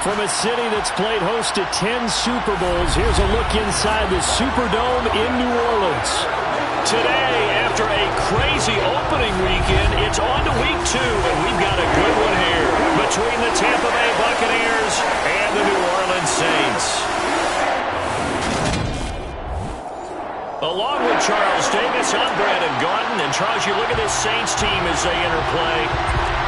From a city that's played host to 10 Super Bowls, here's a look inside the Superdome in New Orleans. Today, after a crazy opening weekend, it's on to week 2, and we've got a good one here between the Tampa Bay Buccaneers and the New Orleans Saints. Along with Charles Davis, I'm Brandon Gaudin, and Charles, you look at this Saints team as they interplay.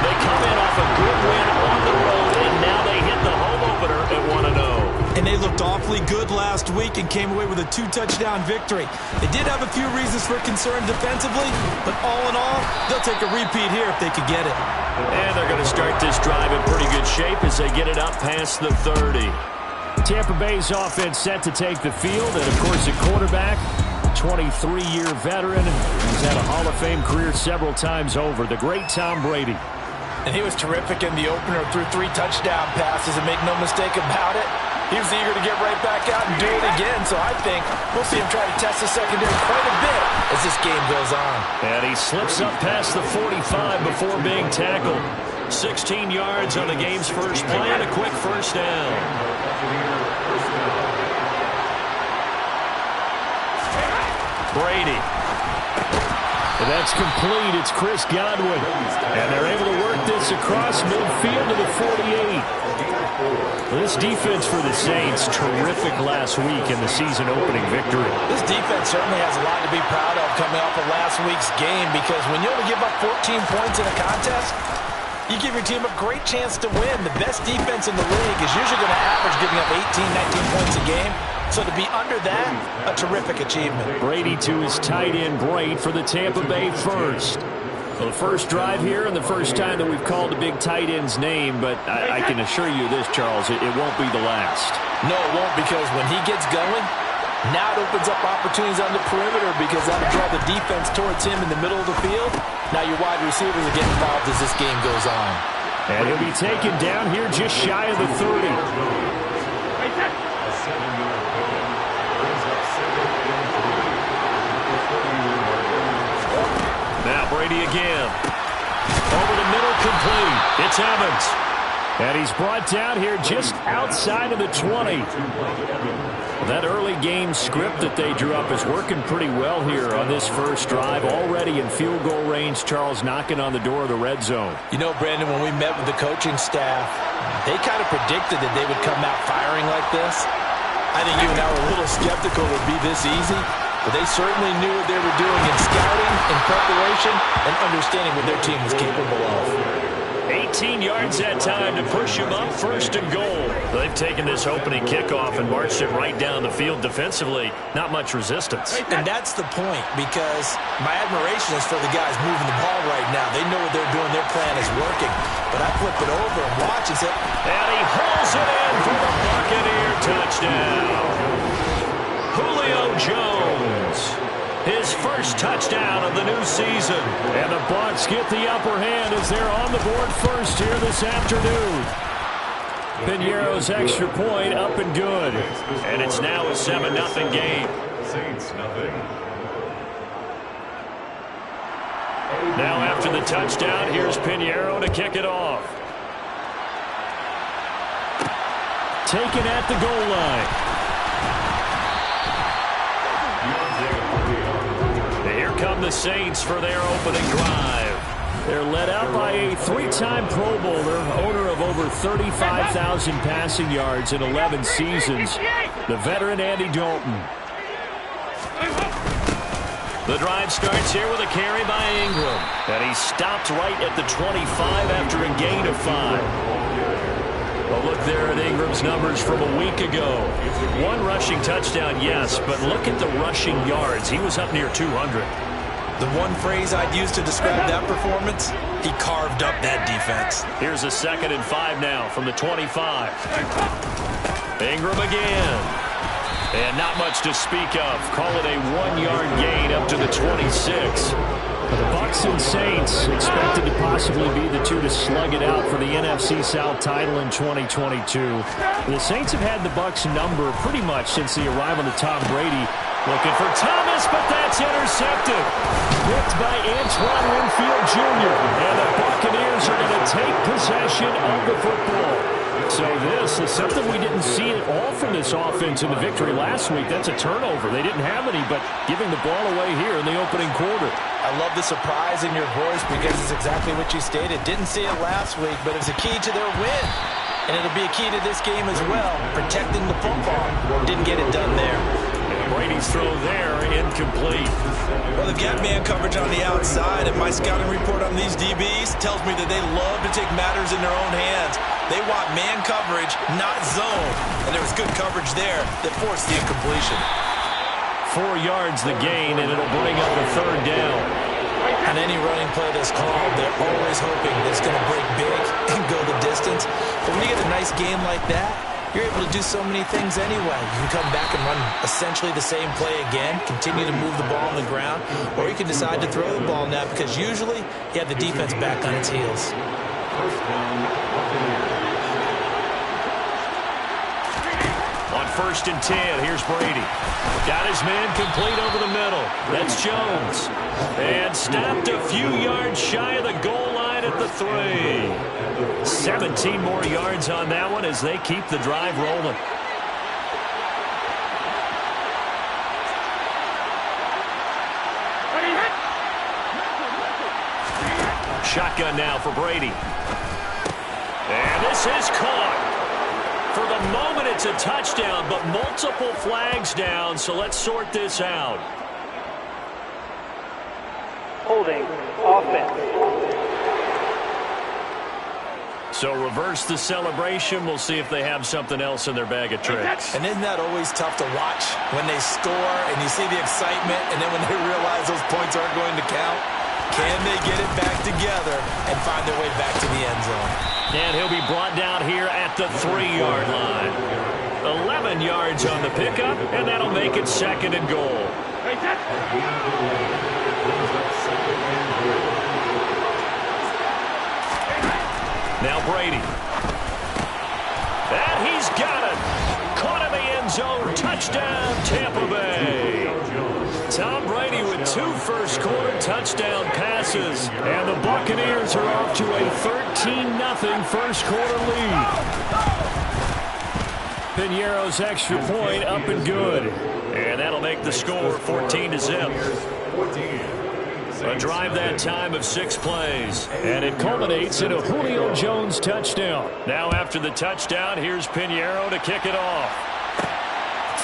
They come in off a good win on the road, and now they hit the home opener at 1-0. And they looked awfully good last week and came away with a 2-touchdown victory. They did have a few reasons for concern defensively, but all in all, they'll take a repeat here if they could get it. And they're going to start this drive in pretty good shape as they get it up past the 30. Tampa Bay's offense set to take the field, and of course the quarterback, 23-year veteran, who's had a Hall of Fame career several times over, the great Tom Brady. And he was terrific in the opener, threw 3 touchdown passes, and make no mistake about it, he was eager to get right back out and do it again. So I think we'll see him try to test the secondary quite a bit as this game goes on. And he slips up past the 45 before being tackled. 16 yards on the game's first play and a quick first down. Brady. And that's complete. It's Chris Godwin. And they're able to work this across midfield to the 48. This defense for the Saints, terrific last week in the season-opening victory. This defense certainly has a lot to be proud of coming off of last week's game, because when you only give up 14 points in a contest, you give your team a great chance to win. The best defense in the league is usually going to average giving up 18, 19 points a game. So to be under that, a terrific achievement. Brady to his tight end, Braid, for the Tampa Bay first. Well, the first drive here and the first time that we've called a big tight end's name, but I can assure you this, Charles, it won't be the last. No, it won't, because when he gets going, now it opens up opportunities on the perimeter, because that'll draw the defense towards him in the middle of the field. Now your wide receivers will get involved as this game goes on. And he'll be taken down here just shy of the 30. Now Brady again. Over the middle, complete. It's Evans. And he's brought down here just outside of the 20. That early game script that they drew up is working pretty well here on this first drive. Already in field goal range, Charles knocking on the door of the red zone. You know, Brandon, when we met with the coaching staff, they kind of predicted that they would come out firing like this. I think you and I were a little skeptical it would be this easy. But they certainly knew what they were doing in scouting, in preparation, and understanding what their team was capable of. 18 yards that time to push him up first and goal. They've taken this opening kickoff and marched it right down the field defensively. Not much resistance. And that's the point, because my admiration is for the guys moving the ball right now. They know what they're doing. Their plan is working. But I flip it over and watch as it. And he hauls it in for the Buccaneer touchdown. Julio Jones, his first touchdown of the new season. And the Bucs get the upper hand as they're on the board first here this afternoon. Piñeiro's extra point up and good. And it's now a 7-0 game. Saints nothing. Now after the touchdown, here's Piñeiro to kick it off. Taken at the goal line. Here come the Saints for their opening drive. They're led out by a 3-time Pro Bowler, owner of over 35,000 passing yards in 11 seasons, the veteran Andy Dalton. The drive starts here with a carry by Ingram. And he stopped right at the 25 after a gain of 5. Well, look there at Ingram's numbers from a week ago. 1 rushing touchdown, yes, but look at the rushing yards. He was up near 200. The one phrase I'd use to describe that performance, he carved up that defense. Here's a 2nd and 5 now from the 25. Ingram again. And not much to speak of. Call it a 1-yard gain up to the 26. The Bucs and Saints expected to possibly be the two to slug it out for the NFC South title in 2022. The Saints have had the Bucs number pretty much since the arrival of Tom Brady. Looking for Thomas, but that's intercepted. Picked by Antoine Winfield Jr. And the Buccaneers are going to take possession of the football. So this is something we didn't see at all from this offense in the victory last week. That's a turnover. They didn't have any, but giving the ball away here in the opening quarter. I love the surprise in your voice because it's exactly what you stated. Didn't see it last week, but it was a key to their win. And it'll be a key to this game as well, protecting the football. Didn't get it done there. Brady's throw there, incomplete. Well, they've got man coverage on the outside, and my scouting report on these DBs tells me that they love to take matters in their own hands. They want man coverage, not zone. And there was good coverage there that forced the incompletion. 4 yards the gain, and it'll bring up a third down. On any running play that's called, they're always hoping that it's going to break big and go the distance. But when you get a nice game like that, you're able to do so many things anyway. You can come back and run essentially the same play again, continue to move the ball on the ground, or you can decide to throw the ball now because usually you have the defense back on its heels. On 1st and 10, here's Brady. Got his man complete over the middle. That's Jones. And stopped a few yards shy of the goal line at the 3. 17 more yards on that one as they keep the drive rolling. Shotgun now for Brady. And this is caught. For the moment, it's a touchdown, but multiple flags down, so let's sort this out. Holding offense. So reverse the celebration. We'll see if they have something else in their bag of tricks. And isn't that always tough to watch when they score and you see the excitement, and then when they realize those points aren't going to count? Can they get it back together and find their way back to the end zone? And he'll be brought down here at the 3-yard line. 11 yards on the pickup, and that'll make it 2nd and goal. Now Brady. And he's got it. Caught in the end zone. Touchdown, Tampa Bay. Tom Brady with 2 first-quarter touchdown passes. And the Buccaneers are off to a 13-0 first-quarter lead. Piñeiro's extra point up and good. And that'll make the score 14-0. A drive that time of 6 plays. And it culminates in a Julio Jones touchdown. Now after the touchdown, here's Piñeiro to kick it off.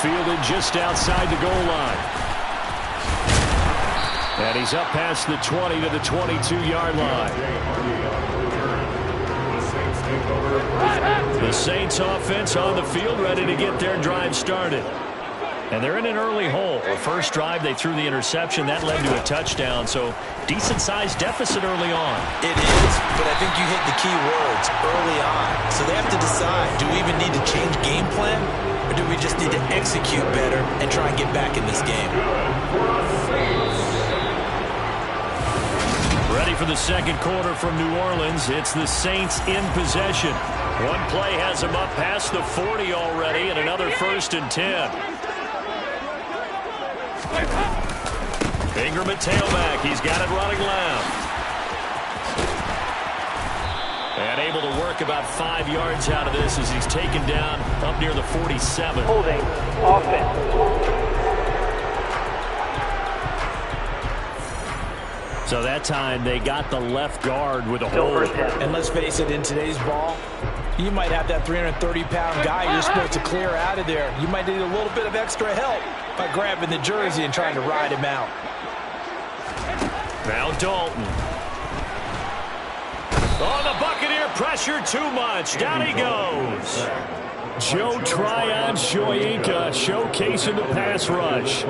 Fielded just outside the goal line. And he's up past the 20 to the 22-yard line. The Saints offense on the field ready to get their drive started. And they're in an early hole. The first drive, they threw the interception. That led to a touchdown, so decent-sized deficit early on. It is, but I think you hit the key words early on. So they have to decide, do we even need to change game plan, or do we just need to execute better and try and get back in this game? Ready for the second quarter from New Orleans. It's the Saints in possession. One play has them up past the 40 already, and another 1st and 10. Ingram at tailback. He's got it running left. And able to work about 5 yards out of this as he's taken down up near the 47. Holding offense. So that time they got the left guard with a hold. And let's face it, in today's ball, you might have that 330-pound guy you're supposed to clear out of there. You might need a little bit of extra help by grabbing the jersey and trying to ride him out. Now Dalton. Oh, the Buccaneer pressure too much. Down he goes. Joe Tryon-Shoyinka showcasing the pass rush.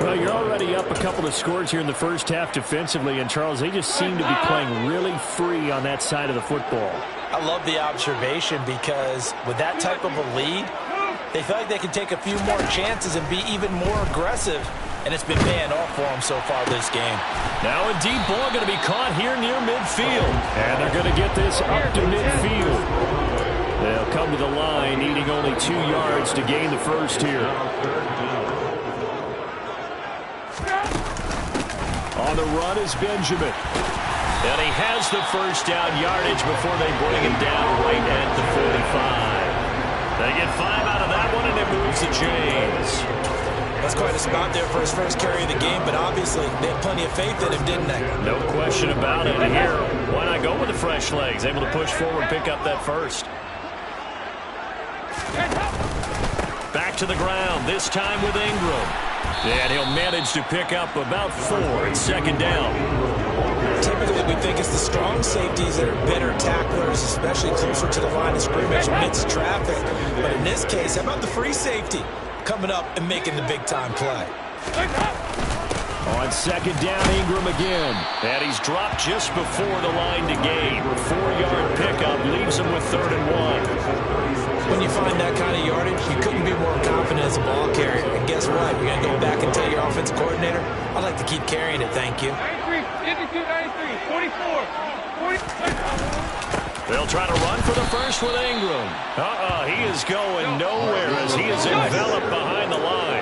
Well, you're already up a couple of scores here in the first half defensively, and Charles, they just seem to be playing really free on that side of the football. I love the observation because with that type of a lead, they feel like they can take a few more chances and be even more aggressive, and it's been paying off for them so far this game. Now a deep ball going to be caught here near midfield, and they're going to get this up to midfield. They'll come to the line, needing only 2 yards to gain the first here. On the run is Benjamin. And he has the first down yardage before they bring him down right at the 45. spot there for his first carry of the game, but obviously they had plenty of faith in him, didn't they? No question about it. And here, why not go with the fresh legs? Able to push forward, pick up that first. Back to the ground, this time with Ingram. And he'll manage to pick up about 4 at second down. Typically, we think it's the strong safeties that are better tacklers, especially closer to the line of scrimmage amidst traffic. But in this case, how about the free safety coming up and making the big-time play? On second down, Ingram again. And he's dropped just before the line to gain. 4-yard pickup leaves him with 3rd and 1. When you find that kind of yardage, you couldn't be more confident as a ball carrier. And guess what? You're going to go back and tell your offensive coordinator, I'd like to keep carrying it, thank you. 93, 52, 93, 44, 40. They'll try to run for the first with Ingram. He is going nowhere as he is enveloped behind the line.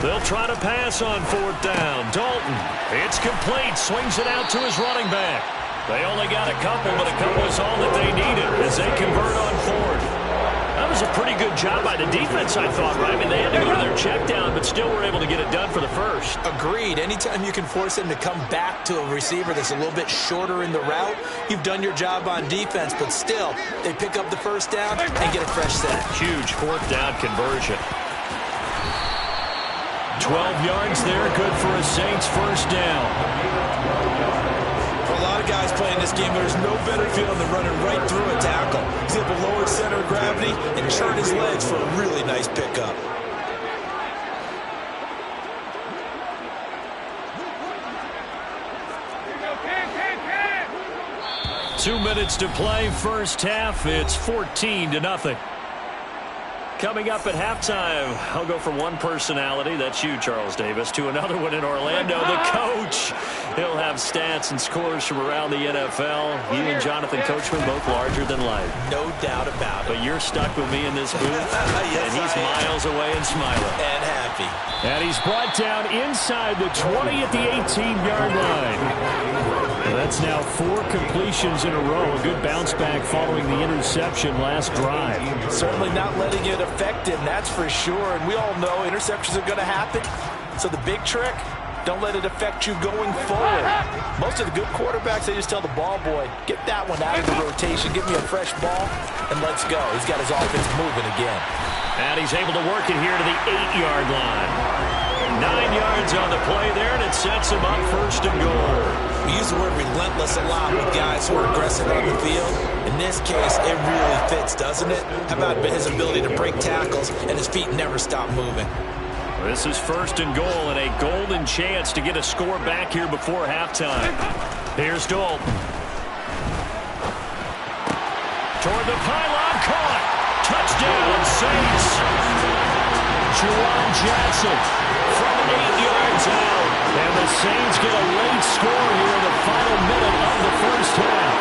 They'll try to pass on 4th down. Dalton, it's complete. Swings it out to his running back. They only got a couple, but a couple is all that they needed as they convert on 4th. That was a pretty good job by the defense, I thought, right? I mean, they had to go to their check down, but still were able to get it done for the first. Agreed. Anytime you can force him to come back to a receiver that's a little bit shorter in the route, you've done your job on defense, but still, they pick up the first down and get a fresh set. Huge 4th down conversion. 12 yards there, good for a Saints first down. For a lot of guys playing this game, there's no better feeling than running right through a tackle. He's able to lower center of gravity and churn his legs for a really nice pickup. Two minutes to play, first half. It's 14-0. Coming up at halftime, I'll go from one personality, that's you, Charles Davis, to another one in Orlando, the coach. He'll have stats and scores from around the NFL. You and Jonathan Coachman both larger than life. No doubt about it. But you're stuck with me in this booth, Yes, and he's miles away and smiling. And happy. And he's brought down inside the 20 at the 18-yard line. That's now 4 completions in a row. A good bounce back following the interception last drive. Certainly not letting it affect him, that's for sure. And we all know interceptions are going to happen. So the big trick, don't let it affect you going forward. Most of the good quarterbacks, they just tell the ball boy, get that one out of the rotation, give me a fresh ball, and let's go. He's got his offense moving again. And he's able to work it here to the 8-yard line. 9 yards on the play there, and it sets him up first and goal. We use the word relentless a lot with guys who are aggressive on the field. In this case, it really fits, doesn't it? How about his ability to break tackles and his feet never stop moving? This is first and goal and a golden chance to get a score back here before halftime. Here's Dalton. Toward the pylon, caught. Touchdown, Saints. Juwan Jackson from 8 yards out. And the Saints get a late score here in the final minute of the first half.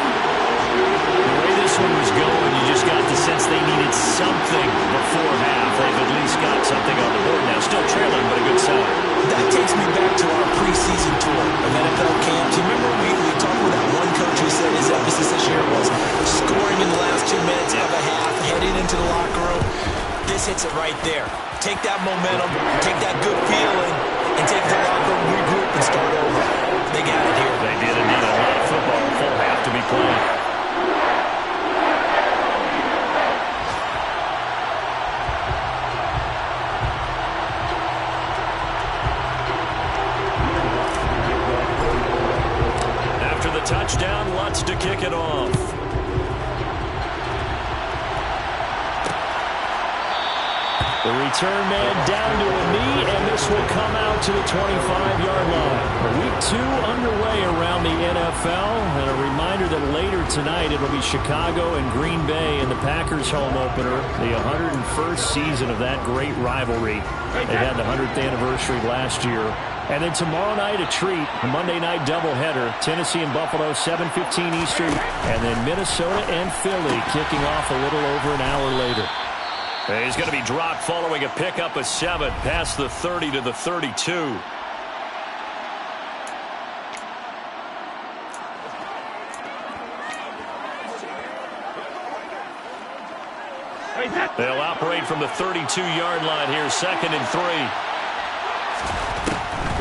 The way this one was going, you just got the sense they needed something before half. They've at least got something on the board now. Still trailing, but a good sign. That takes me back to our preseason tour of NFL camps. You remember we talked with that one coach who said his emphasis this year was scoring in the last 2 minutes of a half, heading into the locker room. This hits it right there. Take that momentum, take that good feeling, and take the locker room, regroup, and start over. They got it here. They did indeed. A lot of football, full half to be played. After the touchdown, Lutz to kick it off. The return man down to a knee, and this will come out to the 25-yard line. Week 2 underway around the NFL, and a reminder that later tonight it'll be Chicago and Green Bay in the Packers home opener, the 101st season of that great rivalry. They had the 100th anniversary last year. And then tomorrow night, a treat, a Monday night doubleheader. Tennessee and Buffalo, 7:15 Eastern. And then Minnesota and Philly kicking off a little over an hour later. He's going to be dropped following a pickup of 7 past the 30 to the 32. They'll operate from the 32-yard line here, 2nd and 3.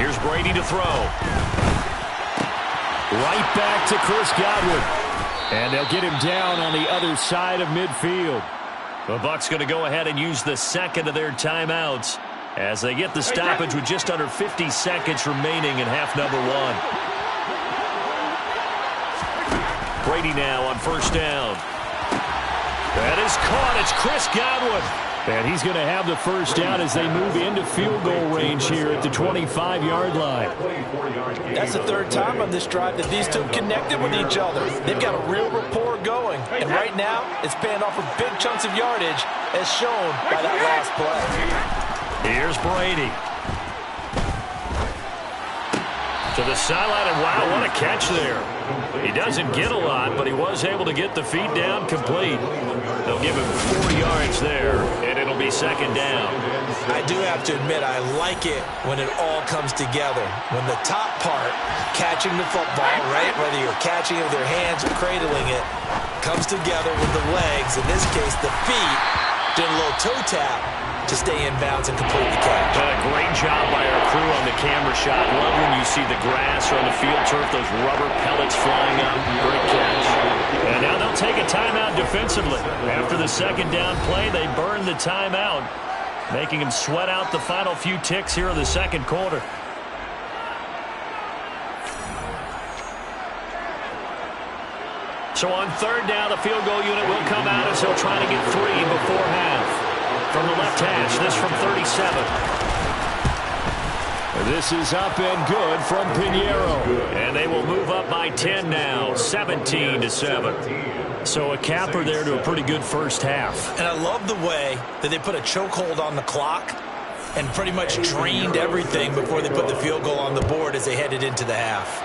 Here's Brady to throw. Right back to Chris Godwin. And they'll get him down on the other side of midfield. The Bucs going to go ahead and use the second of their timeouts as they get the stoppage with just under 50 seconds remaining in half number 1. Brady now on 1st down. That is caught. It's Chris Godwin. And he's going to have the 1st down as they move into field goal range here at the 25-yard line. That's the 3rd time on this drive that these two connected with each other. They've got a real rapport going. And right now, it's paying off with big chunks of yardage as shown by that last play. Here's Brady. To the sideline, and wow, what a catch there. He doesn't get a lot, but he was able to get the feet down complete. They'll give him 4 yards there, and it'll be 2nd down. I do have to admit, I like it when it all comes together. When the top part, catching the football, right, whether you're catching it with your hands or cradling it, comes together with the legs, in this case the feet, doing a little toe tap to stay in bounds and complete the catch. Great job by our crew on the camera shot. Love when you see the grass or on the field turf, those rubber pellets flying up. Great catch. And now they'll take a timeout defensively. After the 2nd down play, they burn the timeout, making them sweat out the final few ticks here in the 2nd quarter. So on 3rd down, the field goal unit will come out as they'll try to get 3 before half. From the left hash, this from 37. This is up and good from Pinheiro. And they will move up by 10 now, 17-7. So a capper there to a pretty good first half. And I love the way that they put a chokehold on the clock and pretty much drained everything before they put the field goal on the board as they headed into the half.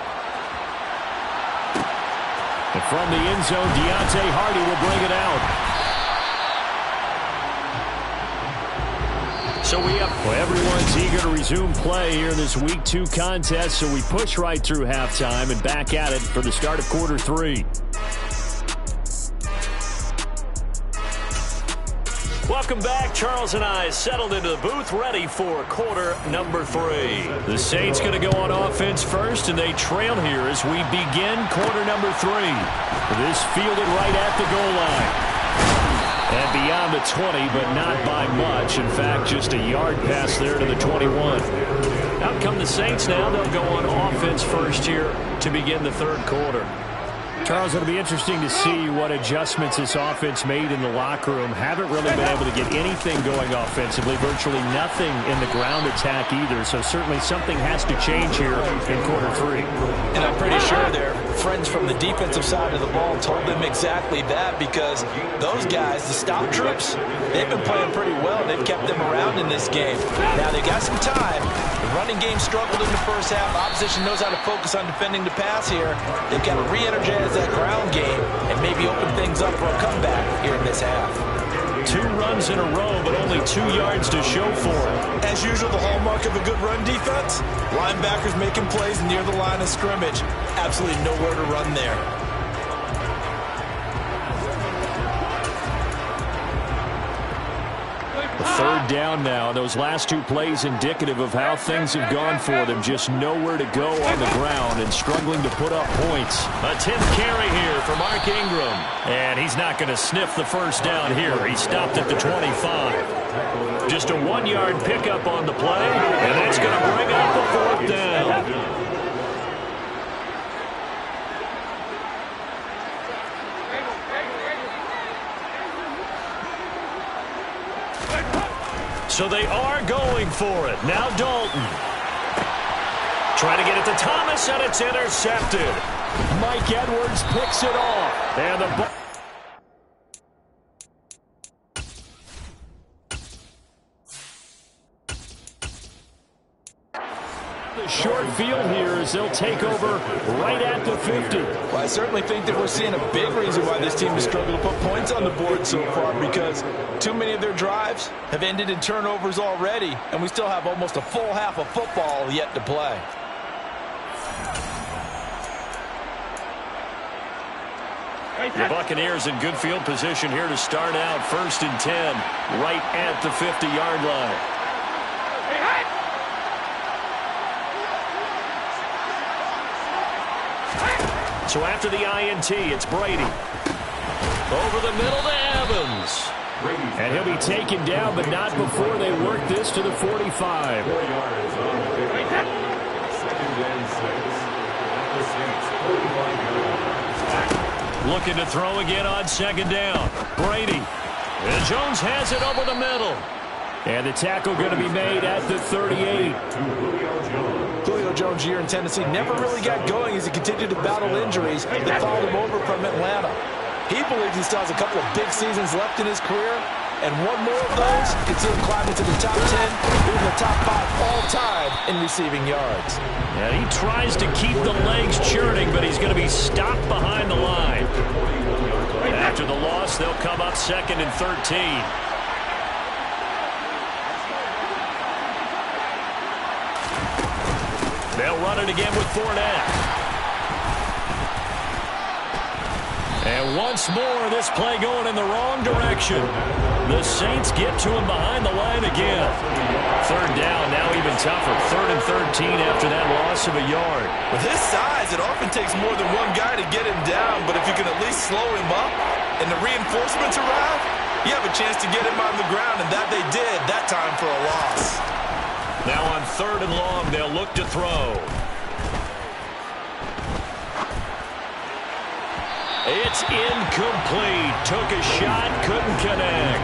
And from the end zone, Deontay Hardy will bring it out. So everyone's eager to resume play here in this Week 2 contest, so we push right through halftime and back at it for the start of quarter 3. Welcome back. Charles and I settled into the booth, ready for quarter number 3. The Saints going to go on offense first, and they trail here as we begin quarter number 3. This fielded right at the goal line. And beyond the 20, but not by much. In fact, just a yard pass there to the 21. Out come the Saints now. They'll go on offense first here to begin the 3rd quarter. Charles, it'll be interesting to see what adjustments this offense made in the locker room. Haven't really been able to get anything going offensively. Virtually nothing in the ground attack either. So certainly something has to change here in quarter 3. And I'm pretty sure their friends from the defensive side of the ball told them exactly that, because those guys, the stop troops, they've been playing pretty well. They've kept them around in this game. Now they got some time. The running game struggled in the first half. Opposition knows how to focus on defending the pass here. They've got to re-energize that ground game and maybe open things up for a comeback here in this half. 2 runs in a row, but only 2 yards to show for it. As usual, the hallmark of a good run defense, linebackers making plays near the line of scrimmage. Absolutely nowhere to run there. Third down now. Those last 2 plays indicative of how things have gone for them. Just nowhere to go on the ground and struggling to put up points. A 10th carry here for Mark Ingram. And he's not going to sniff the first down here. He stopped at the 25. Just a 1-yard pickup on the play. And that's going to bring up the 4th down. So they are going for it. Now Dalton. Trying to get it to Thomas, and it's intercepted. Mike Edwards picks it off. And the ball. The short field here as they'll take over right at the 50. Well, I certainly think that we're seeing a big reason why this team has struggled to put points on the board so far, because too many of their drives have ended in turnovers already, and we still have almost a full half of football yet to play. The Buccaneers in good field position here to start out. 1st and 10, right at the 50-yard line. So after the INT, it's Brady. Over the middle to Evans. And he'll be taken down, but not before they work this to the 45. Looking to throw again on 2nd down. Brady. And Jones has it over the middle. And the tackle going to be made at the 38. Julio Jones' year in Tennessee never really got going as he continued to battle injuries that followed him over from Atlanta. He believes he still has a couple of big seasons left in his career, and one more of those could see him climb into the top 10, even the top 5 all-time in receiving yards. And he tries to keep the legs churning, but he's going to be stopped behind the line. After the loss, they'll come up 2nd and 13. They'll run it again with Fournette. And once more, this play going in the wrong direction. The Saints get to him behind the line again. 3rd down, now even tougher. 3rd and 13 after that loss of a yard. With his size, it often takes more than one guy to get him down, but if you can at least slow him up and the reinforcements arrive, you have a chance to get him on the ground, and that they did that time for a loss. Now on 3rd and long, they'll look to throw. It's incomplete. Took a shot, couldn't connect.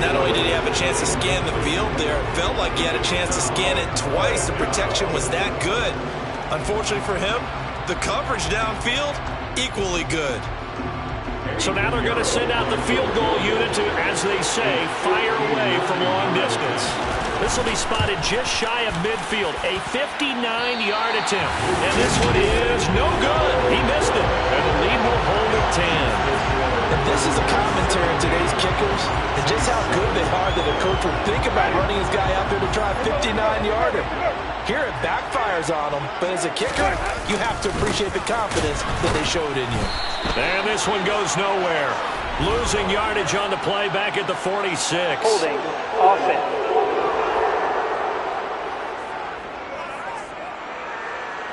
Not only did he have a chance to scan the field there, it felt like he had a chance to scan it twice. The protection was that good. Unfortunately for him, the coverage downfield, equally good. So now they're going to send out the field goal unit to, as they say, fire away from long distance. This will be spotted just shy of midfield, a 59-yard attempt. And this one is no good. He missed it, and the lead will hold at 10. And this is a commentary on today's kickers and just how good they are that a coach would think about running his guy out there to try a 59-yarder. Here it backfires on him, but as a kicker, you have to appreciate the confidence that they showed in you. And this one goes nowhere. Losing yardage on the play back at the 46. Holding. Offense.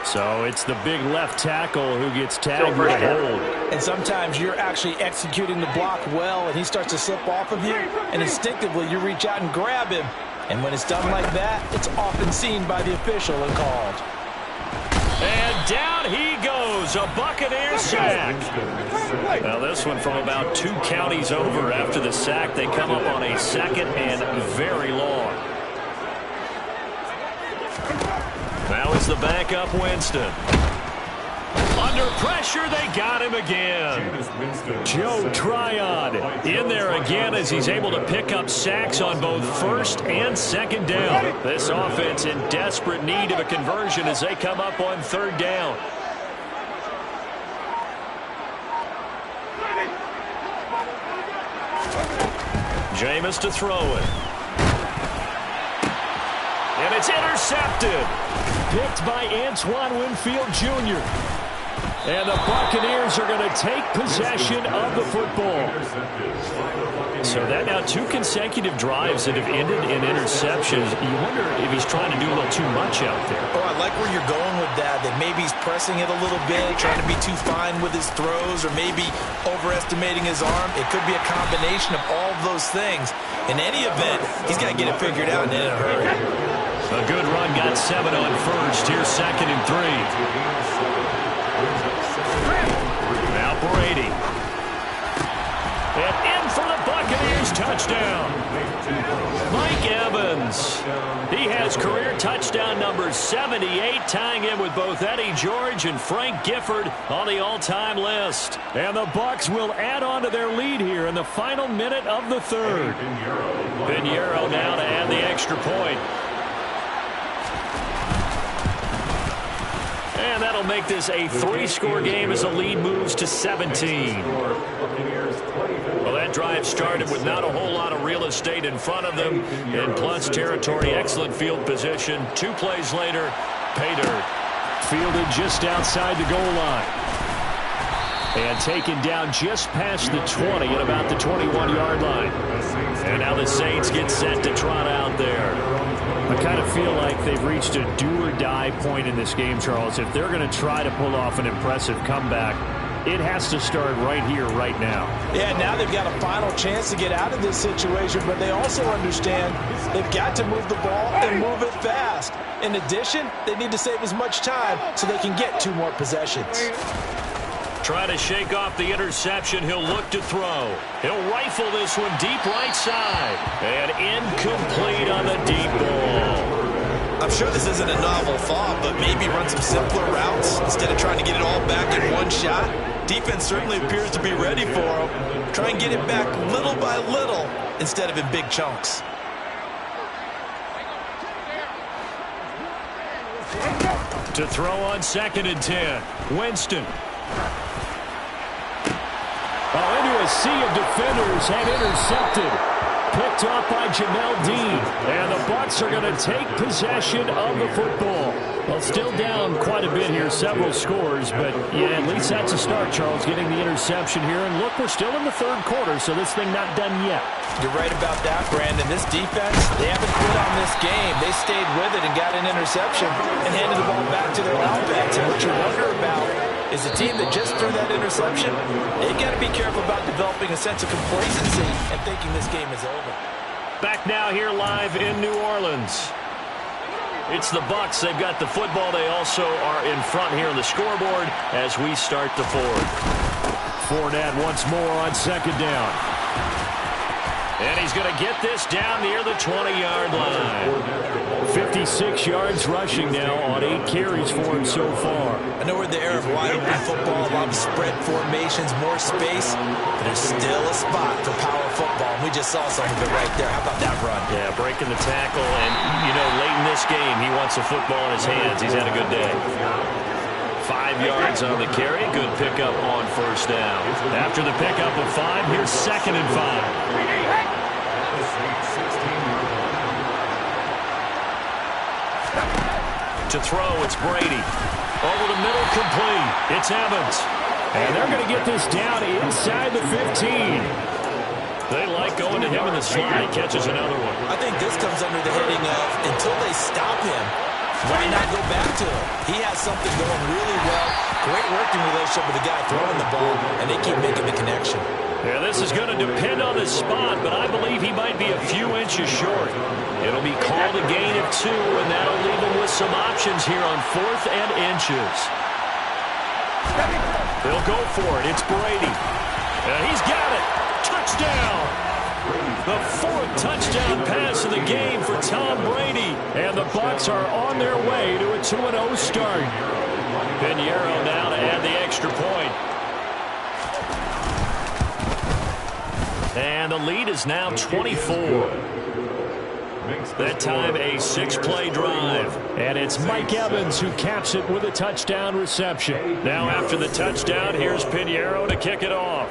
So it's the big left tackle who gets tagged with a hold. And sometimes you're actually executing the block well, and he starts to slip off of you, and instinctively you reach out and grab him. And when it's done like that, it's often seen by the official and called. And down he goes, a Buccaneer sack. Now this one from about 2 counties over. After the sack, they come up on a 2nd and very long. Now is the backup Winston. Under pressure, they got him again. Joe Tryon in there again as he's able to pick up sacks on both 1st and 2nd down. This offense in desperate need of a conversion as they come up on 3rd down. Jameis to throw it. And it's intercepted. Picked by Antoine Winfield Jr. And the Buccaneers are going to take possession of the football. So that now 2 consecutive drives that have ended in interceptions. You wonder if he's trying to do a little too much out there. Oh, I like where you're going with that. That maybe he's pressing it a little bit, trying to be too fine with his throws, or maybe overestimating his arm. It could be a combination of all of those things. In any event, he's got to get it figured out and in a hurry. A good run, got 7 on 1st. Here's 2nd and 3. Now Brady. And in for the Buccaneers, touchdown. Mike Evans. He has career touchdown number 78, tying in with both Eddie George and Frank Gifford on the all-time list. And the Bucs will add on to their lead here in the final minute of the 3rd. Pinheiro now to add the extra point. And that'll make this a 3-score game as the lead moves to 17. Well, that drive started with not a whole lot of real estate in front of them in plus territory. Excellent field position. 2 plays later, pay dirt. Fielded just outside the goal line. And taken down just past the 20 at about the 21-yard line. And now the Saints get set to trot out there. I kind of feel like they've reached a do-or-die point in this game, Charles. If they're going to try to pull off an impressive comeback, it has to start right here, right now. Yeah, now they've got a final chance to get out of this situation, but they also understand they've got to move the ball and move it fast. In addition, they need to save as much time so they can get 2 more possessions. Try to shake off the interception. He'll look to throw. He'll rifle this one deep right side. And incomplete on the deep ball. I'm sure this isn't a novel thought, but maybe run some simpler routes instead of trying to get it all back in one shot. Defense certainly appears to be ready for him. Try and get it back little by little instead of in big chunks. To throw on 2nd and 10. Winston. Into a sea of defenders and intercepted. Picked off by Jamel Dean. And the Bucs are going to take possession of the football. Well, still down quite a bit here, several scores, but yeah, at least that's a start, Charles, getting the interception here. And look, we're still in the 3rd quarter, so this thing not done yet. You're right about that, Brandon. This defense, they haven't quit on this game. They stayed with it and got an interception and handed the ball back to their offense. And what you wonder about is a team that just threw that interception, they got to be careful about developing a sense of complacency and thinking this game is over. Back now here live in New Orleans. It's the Bucs. They've got the football. They also are in front here on the scoreboard as we start the 4th. Fournette once more on 2nd down. And he's going to get this down near the 20-yard line. 56 yards rushing now on 8 carries for him so far. I know we're in the era of wide open football, a lot of spread formations, more space, but there's still a spot for power football. And we just saw some of it right there. How about that run? Yeah, breaking the tackle. And, you know, late in this game, he wants the football in his hands. He's had a good day. 5 yards on the carry. Good pickup on 1st down. After the pickup of 5, here's 2nd and 5. To throw, it's Brady. Over the middle, complete. It's Evans. And they're going to get this down inside the 15. They like going to him in the slot. He catches another one. I think this comes under the heading of until they stop him, why not go back to him? He has something going really well. Great working relationship with the guy throwing the ball, and they keep making the connection. Yeah, this is going to depend on the spot, but I believe he might be a few inches short. It'll be called a gain of 2, and that'll leave him with some options here on 4th and inches. They'll go for it. It's Brady. And he's got it. Touchdown. The 4th touchdown pass of the game for Tom Brady. And the Bucs are on their way to a 2-0 start. Pinheiro now to add the extra point. And the lead is now 24. That time a 6-play drive. And it's Mike Evans who caps it with a touchdown reception. Now after the touchdown, here's Pinheiro to kick it off.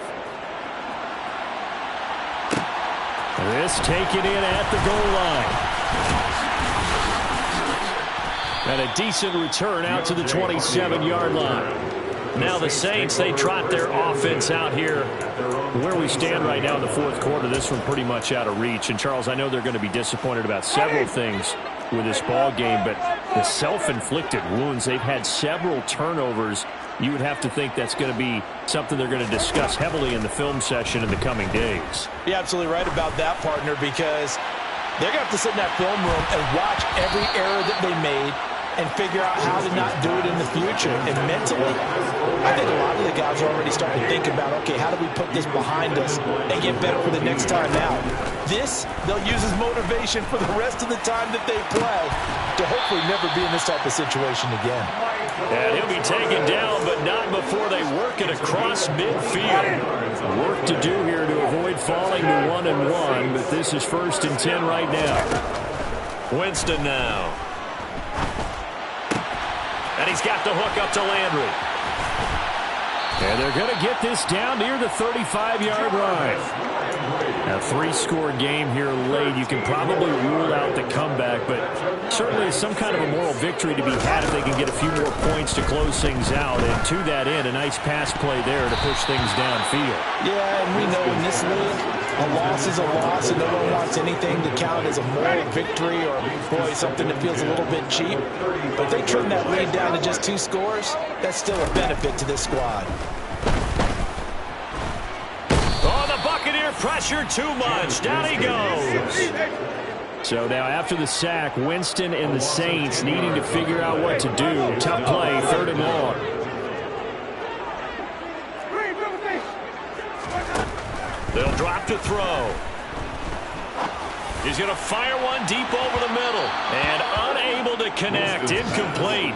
This taken in at the goal line. And a decent return out to the 27-yard line. Now the Saints, they trot their offense out here. Where we stand right now in the 4th quarter, this one pretty much out of reach. And, Charles, I know they're going to be disappointed about several things with this ball game, but the self-inflicted wounds, they've had several turnovers. You would have to think that's going to be something they're going to discuss heavily in the film session in the coming days. You're absolutely right about that, partner, because they're going to have to sit in that film room and watch every error that they made and figure out how to not do it in the future. And mentally, I think a lot of the guys are already starting to think about, okay, how do we put this behind us and get better for the next time out? This, they'll use as motivation for the rest of the time that they play to hopefully never be in this type of situation again. And he'll be taken down, but not before they work it across midfield. Work to do here to avoid falling to 1-1, but this is 1st and 10 right now. Winston now. And he's got the hook up to Landry. And they're going to get this down near the 35-yard line. A 3-score game here late. You can probably rule out the comeback, but certainly some kind of a moral victory to be had if they can get a few more points to close things out. And to that end, a nice pass play there to push things downfield. Yeah, and we know in this league, a loss is a loss, and no one wants anything to count as a moral victory or, boy, something that feels a little bit cheap. But if they trim that lead down to just 2 scores, that's still a benefit to this squad. Pressure too much. Down he goes. So now after the sack, Winston and the Saints needing to figure out what to do. Tough play, 3rd and long. They'll drop to throw. He's going to fire one deep over the middle. And unable to connect. Incomplete.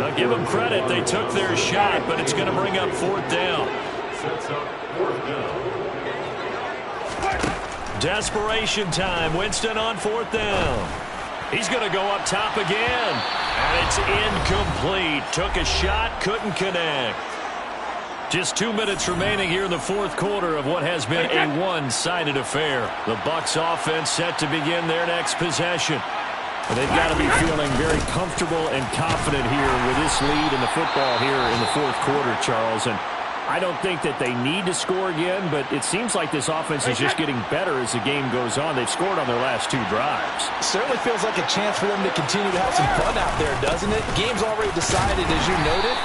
I'll give them credit. They took their shot, but it's going to bring up 4th down. Desperation time. Winston on 4th down. He's going to go up top again. And it's incomplete. Took a shot, couldn't connect. Just 2 minutes remaining here in the 4th quarter of what has been a one-sided affair. The Bucs offense set to begin their next possession. And they've got to be feeling very comfortable and confident here with this lead in the football here in the 4th quarter, Charles. And I don't think that they need to score again, but it seems like this offense is just getting better as the game goes on. They've scored on their last 2 drives. Certainly feels like a chance for them to continue to have some fun out there, doesn't it? Game's already decided, as you noted,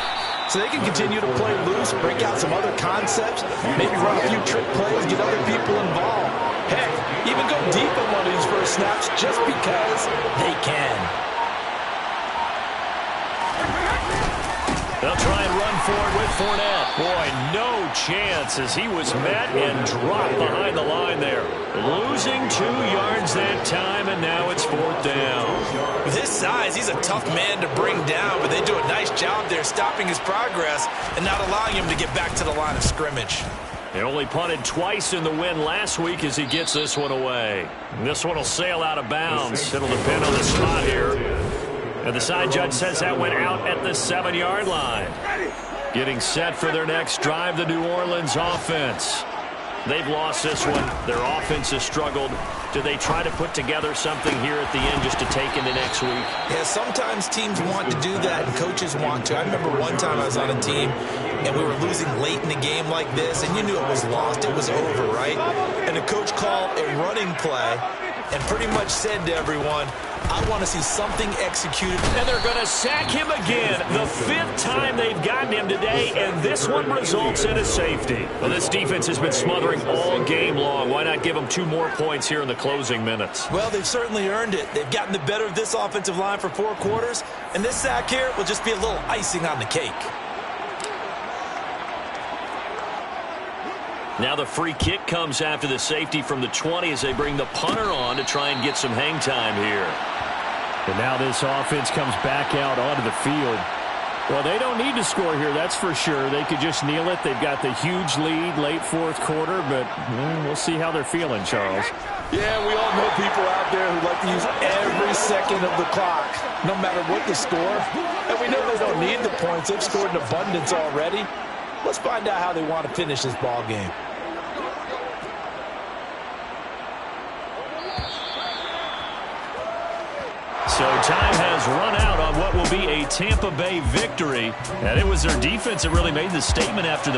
so they can continue to play loose, break out some other concepts, maybe run a few trick plays, get other people involved. Heck, even go deep on one of these first snaps just because they can. They'll try and run for it with Fournette. Boy, no chance as he was met and dropped behind the line there. Losing 2 yards that time, and now it's 4th down. With his size, he's a tough man to bring down, but they do a nice job there stopping his progress and not allowing him to get back to the line of scrimmage. They only punted twice in the win last week as he gets this one away. And this one will sail out of bounds. It'll depend on the spot here. And the side judge says that went out at the 7-yard line. Getting set for their next drive, the New Orleans offense. They've lost this one. Their offense has struggled. Do they try to put together something here at the end just to take into next week? Yeah, sometimes teams want to do that and coaches want to. I remember one time I was on a team and we were losing late in a game like this, and you knew it was lost. It was over, right? And the coach called a running play and pretty much said to everyone, I want to see something executed. And they're going to sack him again. The 5th time they've gotten him today, and this one results in a safety. Well, this defense has been smothering all game long. Why not give them 2 more points here in the closing minutes? Well, they've certainly earned it. They've gotten the better of this offensive line for 4 quarters, and this sack here will just be a little icing on the cake. Now the free kick comes after the safety from the 20 as they bring the punter on to try and get some hang time here. And now this offense comes back out onto the field. Well, they don't need to score here, that's for sure. They could just kneel it. They've got the huge lead late 4th quarter, but we'll see how they're feeling, Charles. Yeah, we all know people out there who like to use every second of the clock, no matter what the score. And we know they don't need the points. They've scored in abundance already. Let's find out how they want to finish this ball game. So time has run out on what will be a Tampa Bay victory. And it was their defense that really made the statement after the